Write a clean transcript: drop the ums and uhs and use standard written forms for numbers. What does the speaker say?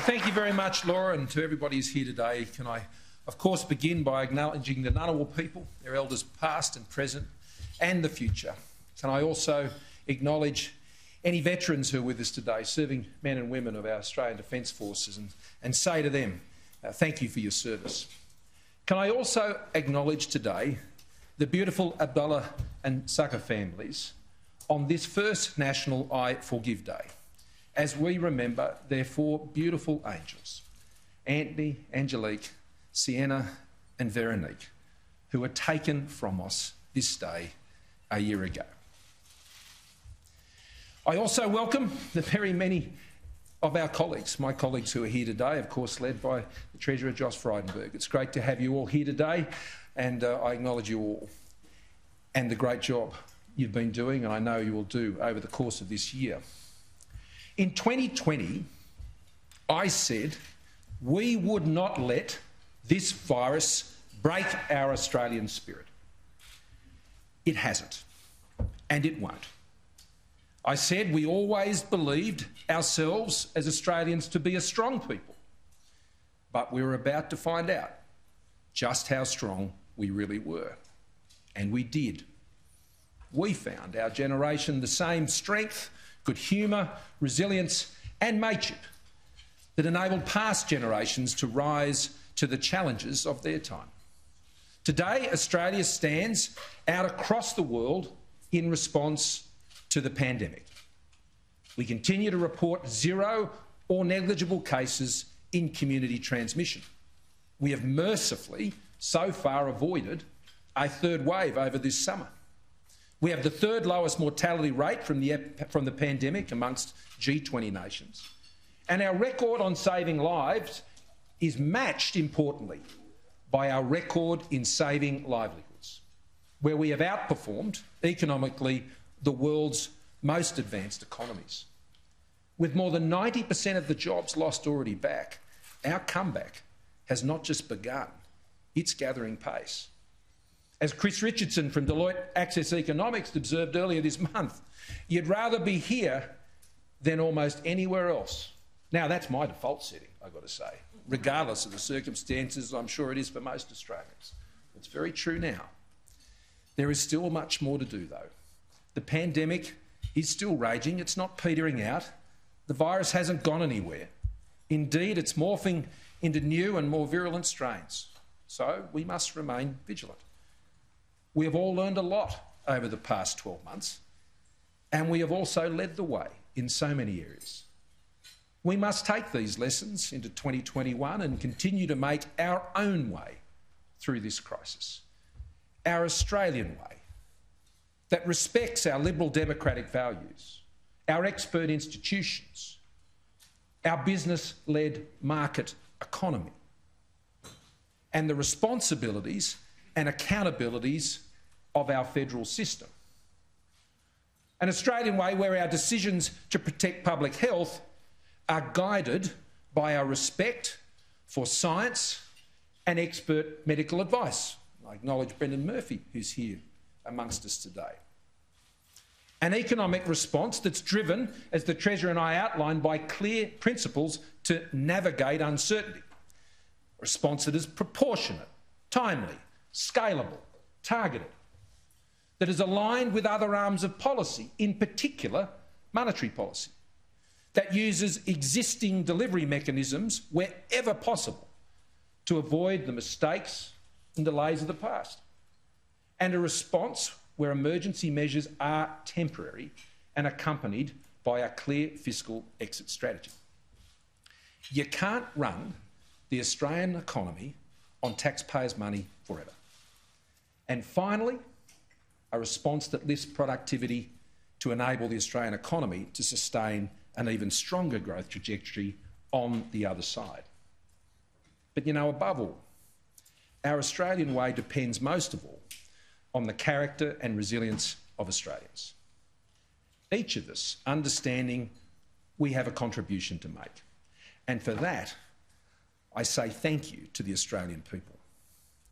Thank you very much, Laura, and to everybody who's here today. Can I, of course, begin by acknowledging the Ngunnawal people, their elders past and present, and the future. Can I also acknowledge any veterans who are with us today, serving men and women of our Australian Defence Forces, and say to them, thank you for your service. Can I also acknowledge today the beautiful Abdullah and Saka families on this first National I Forgive Day, as we remember their four beautiful angels, Anthony, Angelique, Sienna and Veronique, who were taken from us this day a year ago. I also welcome the very many of our colleagues, my colleagues who are here today, of course led by the Treasurer Josh Frydenberg. It's great to have you all here today, and I acknowledge you all and the great job you've been doing, and I know you will do over the course of this year. In 2020, I said we would not let this virus break our Australian spirit. It hasn't, and it won't. I said we always believed ourselves as Australians to be a strong people, but we were about to find out just how strong we really were, and we did. We found our generation the same strength, good humour, resilience and mateship that enabled past generations to rise to the challenges of their time. Today, Australia stands out across the world in response to the pandemic. We continue to report zero or negligible cases in community transmission. We have mercifully so far avoided a third wave over this summer. We have the third lowest mortality rate from the pandemic amongst G20 nations. And our record on saving lives is matched, importantly, by our record in saving livelihoods, where we have outperformed economically the world's most advanced economies. With more than 90% of the jobs lost already back, our comeback has not just begun, it's gathering pace. As Chris Richardson from Deloitte Access Economics observed earlier this month, you'd rather be here than almost anywhere else. Now, that's my default setting, I've got to say, regardless of the circumstances. I'm sure it is for most Australians. It's very true now. There is still much more to do, though. The pandemic is still raging. It's not petering out. The virus hasn't gone anywhere. Indeed, it's morphing into new and more virulent strains. So we must remain vigilant. We have all learned a lot over the past 12 months, and we have also led the way in so many areas. We must take these lessons into 2021 and continue to make our own way through this crisis, our Australian way, that respects our liberal democratic values, our expert institutions, our business-led market economy, and the responsibilities and accountabilities of our federal system. An Australian way where our decisions to protect public health are guided by our respect for science and expert medical advice. I acknowledge Brendan Murphy, who's here amongst us today. An economic response that's driven, as the Treasurer and I outlined, by clear principles to navigate uncertainty. A response that is proportionate, timely, scalable, targeted, that is aligned with other arms of policy, in particular monetary policy, that uses existing delivery mechanisms wherever possible to avoid the mistakes and delays of the past, and a response where emergency measures are temporary and accompanied by a clear fiscal exit strategy. You can't run the Australian economy on taxpayers' money forever. And finally, a response that lifts productivity to enable the Australian economy to sustain an even stronger growth trajectory on the other side. But, you know, above all, our Australian way depends most of all on the character and resilience of Australians. Each of us understanding we have a contribution to make. And for that, I say thank you to the Australian people.